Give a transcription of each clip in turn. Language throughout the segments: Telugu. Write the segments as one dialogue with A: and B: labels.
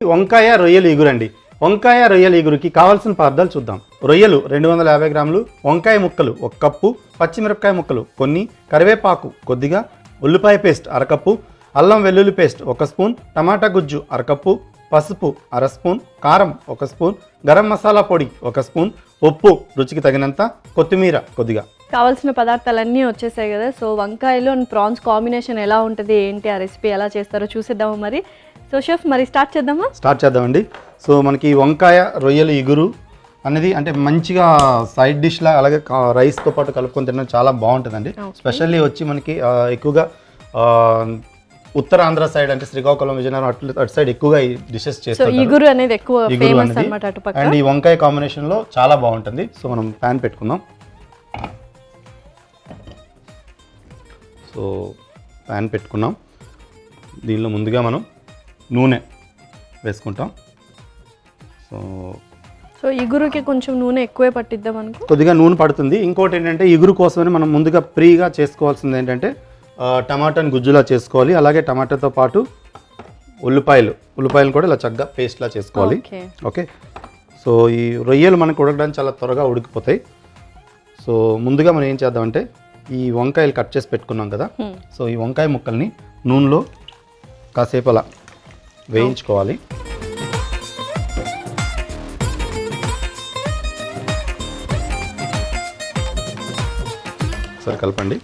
A: వంకాయ రొయ్యలు ఇగురండి. వంకాయ రొయ్యల ఇగురుకి కావాల్సిన పదార్థాలు చూద్దాం. రొయ్యలు 250 గ్రాములు, వంకాయ ముక్కలు 1 కప్పు, పచ్చిమిరపకాయ ముక్కలు కొన్ని, కరివేపాకు కొద్దిగా, ఉల్లిపాయ పేస్ట్ 1/2 కప్పు, అల్లం వెల్లుల్లి పేస్ట్ 1 స్పూన్, టమాటా గుజ్జు 1/2 కప్పు, పసుపు 1/2 స్పూన్, కారం 1 స్పూన్, గరం మసాలా పొడి 1 స్పూన్, ఉప్పు రుచికి తగినంత, కొత్తిమీర కొద్దిగా.
B: కావాల్సిన పదార్థాలన్నీ వచ్చేసాయి కదా. సో వంకాయలు అండ్ ప్రాన్స్ కాంబినేషన్ ఎలా ఉంటుంది, ఏంటి, ఆ రెసిపీ ఎలా చేస్తారో చూసేద్దాము మరి. సో షెఫ్ మరి స్టార్ట్ చేద్దామండి. సో మనకి వంకాయ రొయ్యలు ఇగురు అనేది అంటే మంచిగా సైడ్ డిష్లా అలాగే రైస్తో పాటు కలుపుకొని తినడం చాలా బాగుంటుందండి. స్పెషల్లీ వచ్చి మనకి ఎక్కువగా ఉత్తరాంధ్ర సైడ్ అంటే శ్రీకాకుళం, విజయనగరం అటు సైడ్ ఎక్కువగా ఈ డిషెస్ చేస్తారు. ఇగురు అనేది ఎక్కువ ఫేమస్ అన్నమాట అటుపక్క.
A: అండ్ ఈ వంకాయ కాంబినేషన్లో చాలా బాగుంటుంది. సో మనం ప్యాన్ పెట్టుకుందాం. సో ప్యాన్ పెట్టుకున్నాం. దీనిలో ముందుగా మనం నూనె వేసుకుంటాం.
B: సో ఇగురుకి కొంచెం నూనె ఎక్కువే పట్టిద్దాం అనుకో.
A: కొద్దిగా నూనె పడుతుంది. ఇంకోటి ఏంటంటే ఇగురు కోసమని మనం ముందుగా ప్రీగా చేసుకోవాల్సింది ఏంటంటే టమాటాని గుజ్జులా చేసుకోవాలి. అలాగే టమాటాతో పాటు ఉల్లిపాయలు కూడా ఇలా చక్కగా పేస్ట్లా చేసుకోవాలి. ఓకే. సో ఈ రొయ్యలు మనకు ఉడకడానికి చాలా త్వరగా ఉడికిపోతాయి. సో ముందుగా మనం ఏం చేద్దామంటే ఈ వంకాయలు కట్ చేసి పెట్టుకున్నాం కదా. సో ఈ వంకాయ ముక్కల్ని నూనెలో కాసేపు అలా వేయించుకోవాలి. సరే కలపండి.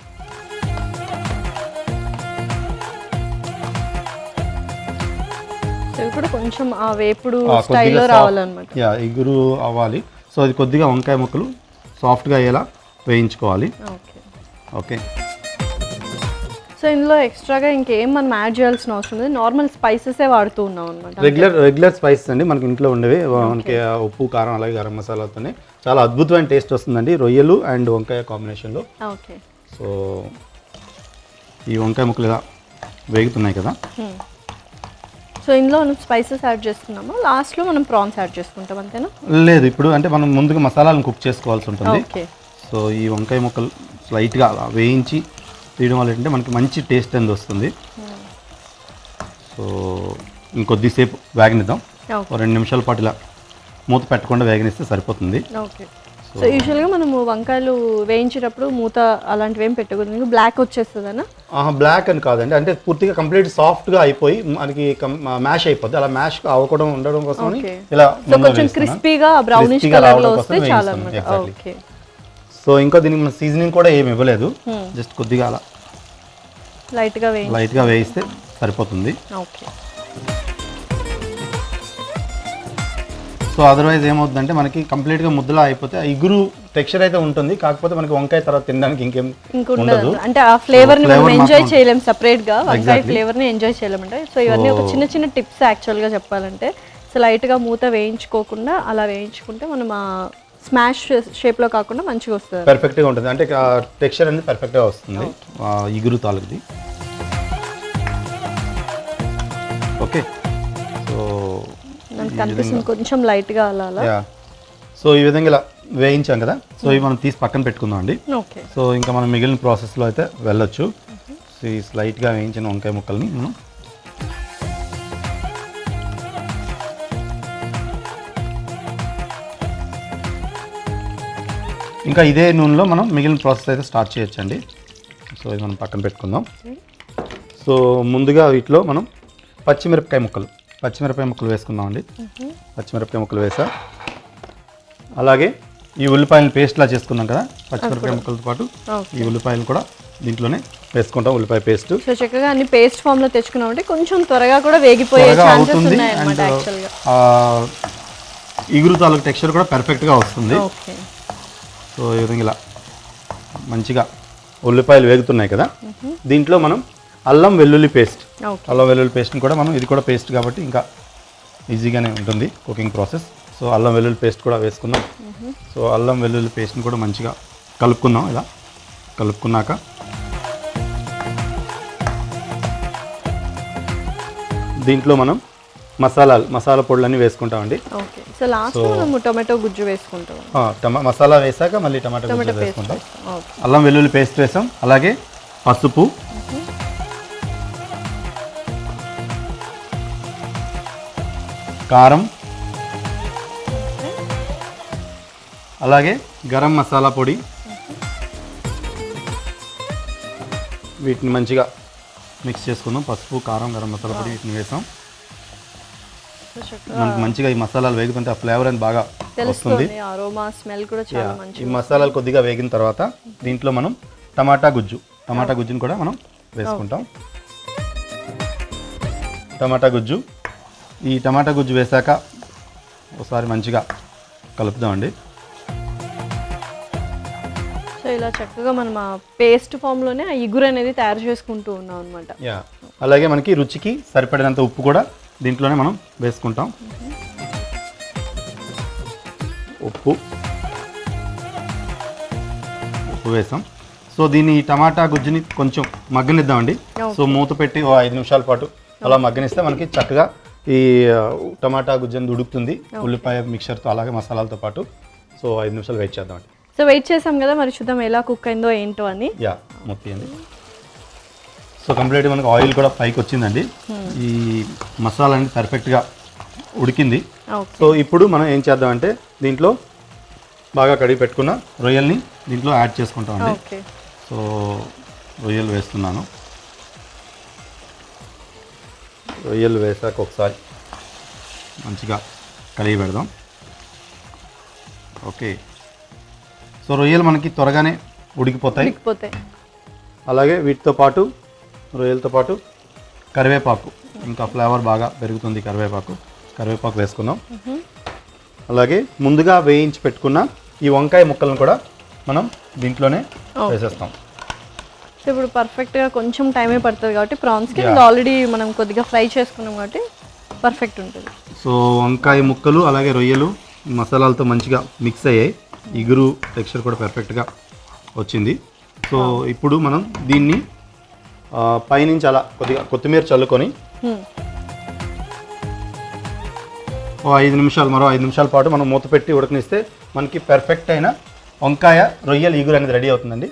B: ఇప్పుడు కొంచెం ఆ వేపుడు స్టైల్లో రావాలన్నమాట.
A: ఇగురు అవ్వాలి. సో అది కొద్దిగా వంకాయ ముక్కలు సాఫ్ట్గా అయ్యేలా వేయించుకోవాలి. ఓకే.
B: సో ఇందులో ఎక్స్ట్రాగా ఇంకేం మనం యాడ్ చేయాల్సిన అవసరం లేదు, నార్మల్ స్పైసెసే వాడుతూ ఉన్నాం అనమాట.
A: రెగ్యులర్ స్పైసెస్ అండి మనకి ఇంట్లో ఉండేవి. మనకి ఉప్పు, కారం అలాగే గరం మసాలాతోనే చాలా అద్భుతమైన టేస్ట్ వస్తుందండి రొయ్యలు అండ్ వంకాయ కాంబినేషన్లో.
B: ఓకే.
A: సో ఈ వంకాయ ముక్కలు ఇలా వేగుతున్నాయి కదా.
B: సో ఇందులో మనం స్పైసెస్ యాడ్ చేస్తున్నాము, లాస్ట్లో మనం ప్రాన్స్ యాడ్ చేసుకుంటాం అంతేనా?
A: లేదు, ఇప్పుడు అంటే మనం ముందుగా మసాలాలను కుక్ చేసుకోవాల్సి ఉంటుంది. సో ఈ వంకాయ ముక్కలు స్లైట్గా అలా వేయించి తీయడం వల్ల ఏంటంటే మనకి మంచి టేస్ట్ అనేది వస్తుంది. సో ఇంకొద్దిసేపు వేగనిద్దాం. 2 నిమిషాల పాటు ఇలా మూత పెట్టకుండా వేగనిస్తే సరిపోతుంది.
B: ఓకే. సో యూజువల్గా మనము వంకాయలు వేయించేటప్పుడు మూత అలాంటివి ఏం పెట్టకూడదు, బ్లాక్ వచ్చేస్తుందనా?
A: బ్లాక్ అని కాదండి, అంటే పూర్తిగా కంప్లీట్ సాఫ్ట్గా అయిపోయి మనకి మ్యాష్ అయిపోద్ది. అలా మ్యాష్ అవ్వకుండా ఉండడం కోసం ఇలా
B: కొంచెం క్రిస్పీగా బ్రౌనిష్ కలర్లో వస్తే చాలా అన్నమాట. ఓకే.
A: సో ఇంకా దీనికి మనం సీజనింగ్ కూడా ఏమి ఇవ్వలేదు, జస్ట్ కొద్దిగా అలా లైట్గా వేయిస్తే సరిపోతుంది.
B: ఓకే.
A: సో అదర్వైజ్ ఏమవుతుందంటే మనకి కంప్లీట్గా ముద్దలా అయిపోతే ఇగురు టెక్స్చర్ అయితే ఉంటుంది, కాకపోతే మనకి వంకాయ తర్వాత తినడానికి ఇంకేం ఉండదు.
B: అంటే ఆ ఫ్లేవర్ని మనం ఎంజాయ్ చేయలేం, సెపరేట్గా వంకాయ ఫ్లేవర్ని ఎంజాయ్ చేయలేమంటే. సో ఇవన్నీ ఒక చిన్న టిప్స్ యాక్చువల్గా చెప్పాలంటే. సో లైట్గా మూత వేయించుకోకుండా అలా వేయించుకుంటే మనం ఆ స్మాష్ షేప్లో కాకుండా మంచిగా వస్తుంది,
A: పర్ఫెక్ట్గా ఉంటుంది. అంటే టెక్స్చర్ అనేది పర్ఫెక్ట్గా వస్తుంది ఇగురు తాలూకుది. ఓకే. సో
B: కనిపిస్తుంది కొంచెం లైట్గా అలా.
A: సో ఈ విధంగా ఇలా వేయించాం కదా. సో ఇవి మనం తీసి పక్కన పెట్టుకుందాం అండి.
B: ఓకే.
A: సో ఇంకా మనం మిగిలిన ప్రాసెస్లో అయితే వెళ్ళొచ్చు. సో ఈ స్లైట్గా వేయించిన వంకాయ ముక్కల్ని మనం ఇంకా ఇదే నూనెలో మనం మిగిలిన ప్రాసెస్ అయితే స్టార్ట్ చేయొచ్చండి. సో ఇది మనం పక్కన పెట్టుకుందాం. సో ముందుగా వీటిలో మనం పచ్చిమిరపకాయ ముక్కలు వేసుకుందామండి. పచ్చిమిరపకాయ ముక్కలు వేసా. అలాగే ఈ ఉల్లిపాయలను పేస్ట్లా చేసుకున్నాం కదా, పచ్చిమిరపకాయ ముక్కలతో పాటు ఈ ఉల్లిపాయలు కూడా దీంట్లోనే వేసుకుంటాం. ఉల్లిపాయ పేస్ట్
B: సో చక్కగా అన్ని పేస్ట్ ఫామ్లో తెచ్చుకున్నామంటే కొంచెం త్వరగా కూడా వేగిపోయే ఛాన్సెస్ ఉన్నాయి అన్నమాట యాక్చువల్గా.
A: ఇగురు తాలూకు టెక్స్చర్ కూడా పర్ఫెక్ట్గా వస్తుంది. సో ఈ విధంగా ఇలా మంచిగా ఉల్లిపాయలు వేగుతున్నాయి కదా. దీంట్లో మనం అల్లం వెల్లుల్లి పేస్ట్ని కూడా మనం, ఇది కూడా పేస్ట్ కాబట్టి ఇంకా ఈజీగానే ఉంటుంది కుకింగ్ ప్రాసెస్. సో అల్లం వెల్లుల్లి పేస్ట్ కూడా వేసుకుందాం. సో అల్లం వెల్లుల్లి పేస్ట్ని కూడా మంచిగా కలుపుకుందాం. ఇలా కలుపుకున్నాక దీంట్లో మనం మసాలా పొడులన్నీ వేసుకుంటామండి.
B: సో లాస్ట్ మనం టొమాటో గుజ్జు వేసుకుంటాం.
A: మసాలా వేసాక మళ్ళీ టమాటో గుజ్జు వేసుకుంటాం. అల్లం వెల్లుల్లి పేస్ట్ వేసాం. అలాగే పసుపు, కారం, అలాగే గరం మసాలా పొడి. వీటిని మంచిగా మిక్స్ చేసుకుందాం. పసుపు, కారం, గరం మసాలా పొడి వీటిని వేసాం. మనకు మంచిగా ఈ మసాలాలు వేగుతుంటే ఆ ఫ్లేవర్ అని బాగా వస్తుంది.
B: అరోమా స్మెల్ కూడా చాలా మంచిది.
A: ఈ మసాలాలు కొద్దిగా వేగిన తర్వాత దీంట్లో మనం టమాటా గుజ్జుని కూడా మనం వేసుకుంటాం. ఈ టమాటా గుజ్జు వేసాక ఒకసారి మంచిగా కలుపుదామండి.
B: సో ఇలా చక్కగా మనం ఆ పేస్ట్ ఫామ్లోనే ఆ ఇగురు అనేది తయారు చేసుకుంటూ ఉన్నాం అనమాట.
A: అలాగే మనకి రుచికి సరిపడినంత ఉప్పు కూడా దీంట్లోనే మనం వేసుకుంటాం. ఉప్పు వేసాం. సో దీన్ని టమాటా గుజ్జుని కొంచెం మగ్గనిద్దామండి. సో మూత పెట్టి 5 నిమిషాల పాటు అలా మగ్గనిస్తే మనకి చక్కగా ఈ టమాటా గుజ్జు అనేది ఉడుకుతుంది, ఉల్లిపాయ మిక్చర్తో అలాగే మసాలాలతో పాటు. సో 5 నిమిషాలు వెయిట్ చేద్దామండి.
B: సో వెయిట్ చేసాం కదా, మరి చూద్దాం ఎలా కుక్ అయిందో ఏంటో అని.
A: మొత్తం సో కంప్లీట్గా మనకు ఆయిల్ కూడా పైకి వచ్చిందండి. ఈ మసాలా అనేది పర్ఫెక్ట్గా ఉడికింది. సో ఇప్పుడు మనం ఏం చేద్దామంటే దీంట్లో బాగా కడిగి పెట్టుకున్న రొయ్యల్ని దీంట్లో యాడ్ చేసుకుంటామండి. సో రొయ్యలు వేస్తున్నాను. రొయ్యలు వేసాక ఒకసారి మంచిగా కలిగి పెడదాం. ఓకే. సో రొయ్యలు మనకి త్వరగానే ఉడికిపోతాయి. అలాగే వీటితో పాటు రొయ్యలతో పాటు కరివేపాకు, ఇంకా ఫ్లేవర్ బాగా పెరుగుతుంది. కరివేపాకు వేసుకుందాం. అలాగే ముందుగా వేయించి పెట్టుకున్న ఈ వంకాయ ముక్కలను కూడా మనం దీంట్లోనే వేసేస్తాం.
B: సో ఇప్పుడు పర్ఫెక్ట్గా కొంచెం టైమే పడుతుంది కాబట్టి ప్రాన్స్కి ఆల్రెడీ మనం కొద్దిగా ఫ్రై చేసుకున్నాం కాబట్టి పర్ఫెక్ట్ ఉంటుంది.
A: సో వంకాయ ముక్కలు అలాగే రొయ్యలు మసాలాలతో మంచిగా మిక్స్ అయ్యాయి. ఇగురు టెక్స్చర్ కూడా పర్ఫెక్ట్గా వచ్చింది. సో ఇప్పుడు మనం దీన్ని పైనుంచి అలా కొద్దిగా కొత్తిమీర చల్లుకొని మరో 5 నిమిషాల పాటు మనం మూత పెట్టి ఉడకనిస్తే మనకి పర్ఫెక్ట్ అయిన వంకాయ రొయ్యల ఇగురు అనేది రెడీ అవుతుందండి.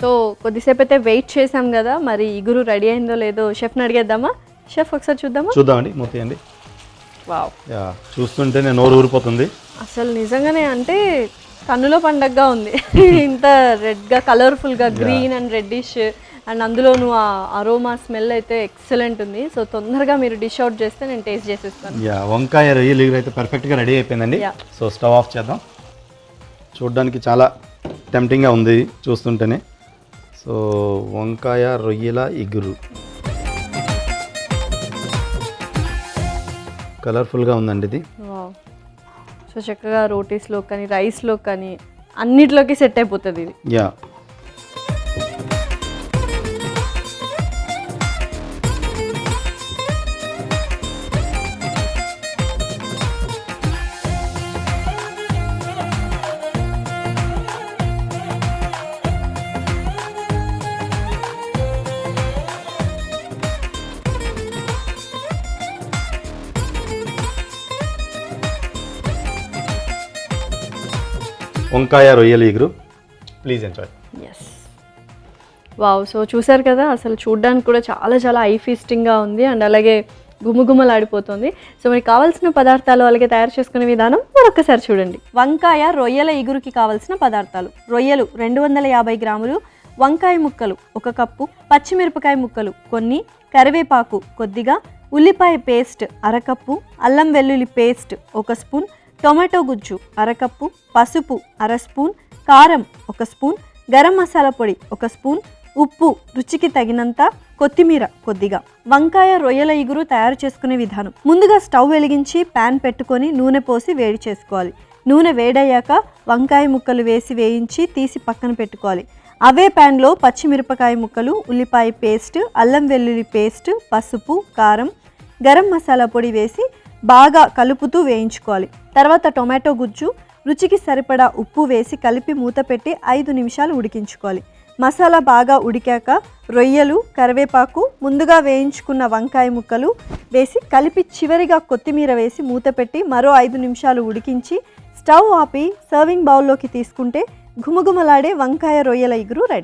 B: సో కొద్దిసేపు అయితే వెయిట్ చేసాం కదా, మరి ఇగురు రెడీ అయిందో లేదో షెఫ్ని అడిగేద్దామా? షెఫ్ ఒకసారి చూద్దామండి.
A: మూతేయండి.
B: వావ్,
A: చూస్తుంటేనే నోరు ఊరిపోతుంది.
B: అసలు నిజంగానే అంటే కన్నులో పండగగా ఉంది. ఇంత రెడ్గా కలర్ఫుల్గా గ్రీన్ అండ్ రెడ్డిష్ అండ్ అందులోనూ ఆ అరోమా స్మెల్ అయితే ఎక్సలెంట్ ఉంది. సో తొందరగా మీరు డిష్ అవుట్ చేస్తే నేను టేస్ట్ చేసేస్తాను.
A: వంకాయ రొయ్యల ఇగురు అయితే పర్ఫెక్ట్గా రెడీ అయిపోయిందండి. సో స్టవ్ ఆఫ్ చేద్దాం. చూడడానికి చాలా టెంప్టింగ్గా ఉంది చూస్తుంటేనే. సో వంకాయ రొయ్యల ఇగురు కలర్ఫుల్గా ఉందండి ఇది.
B: సో చక్కగా రోటీస్లో కానీ రైస్లో కానీ అన్నిట్లోకి సెట్ అయిపోతుంది ఇది.
A: వంకాయ రొయ్యల ఇగురు, ప్లీజ్ ఎంజాయ్.
B: వావ్, సో చూసారు కదా, అసలు చూడడానికి కూడా చాలా చాలా ఐ ఫీస్టింగ్గా ఉంది అండ్ అలాగే గుమగుమలాడిపోతుంది. సో మీకు కావాల్సిన పదార్థాలు అలాగే తయారు చేసుకునే విధానం మరొకసారి చూడండి. వంకాయ రొయ్యల ఇగురుకి కావాల్సిన పదార్థాలు: రొయ్యలు 250 గ్రాములు, వంకాయ ముక్కలు 1 కప్పు, పచ్చిమిరపకాయ ముక్కలు కొన్ని, కరివేపాకు కొద్దిగా, ఉల్లిపాయ పేస్ట్ 1/2 కప్పు, అల్లం వెల్లుల్లి పేస్ట్ 1 స్పూన్, టొమాటో గుజ్జు 1/2 కప్పు, పసుపు 1/2 స్పూన్, కారం 1 స్పూన్, గరం మసాలా పొడి 1 స్పూన్, ఉప్పు రుచికి తగినంత, కొత్తిమీర కొద్దిగా. వంకాయ రొయ్యల ఇగురు తయారు చేసుకునే విధానం: ముందుగా స్టవ్ వెలిగించి ప్యాన్ పెట్టుకొని నూనె పోసి వేడి చేసుకోవాలి. నూనె వేడయ్యాక వంకాయ ముక్కలు వేసి వేయించి తీసి పక్కన పెట్టుకోవాలి. అవే ప్యాన్లో పచ్చిమిరపకాయ ముక్కలు, ఉల్లిపాయ పేస్ట్, అల్లం వెల్లుల్లి పేస్ట్, పసుపు, కారం, గరం మసాలా పొడి వేసి బాగా కలుపుతూ వేయించుకోవాలి. తర్వాత టొమాటో గుజ్జు, రుచికి సరిపడా ఉప్పు వేసి కలిపి మూత పెట్టి 5 నిమిషాలు ఉడికించుకోవాలి. మసాలా బాగా ఉడికాక రొయ్యలు, కరివేపాకు, ముందుగా వేయించుకున్న వంకాయ ముక్కలు వేసి కలిపి చివరిగా కొత్తిమీర వేసి మూత పెట్టి మరో 5 నిమిషాలు ఉడికించి స్టవ్ ఆపి సర్వింగ్ బౌల్లోకి తీసుకుంటే ఘుమఘుమలాడే వంకాయ రొయ్యల ఇగురు రెడీ.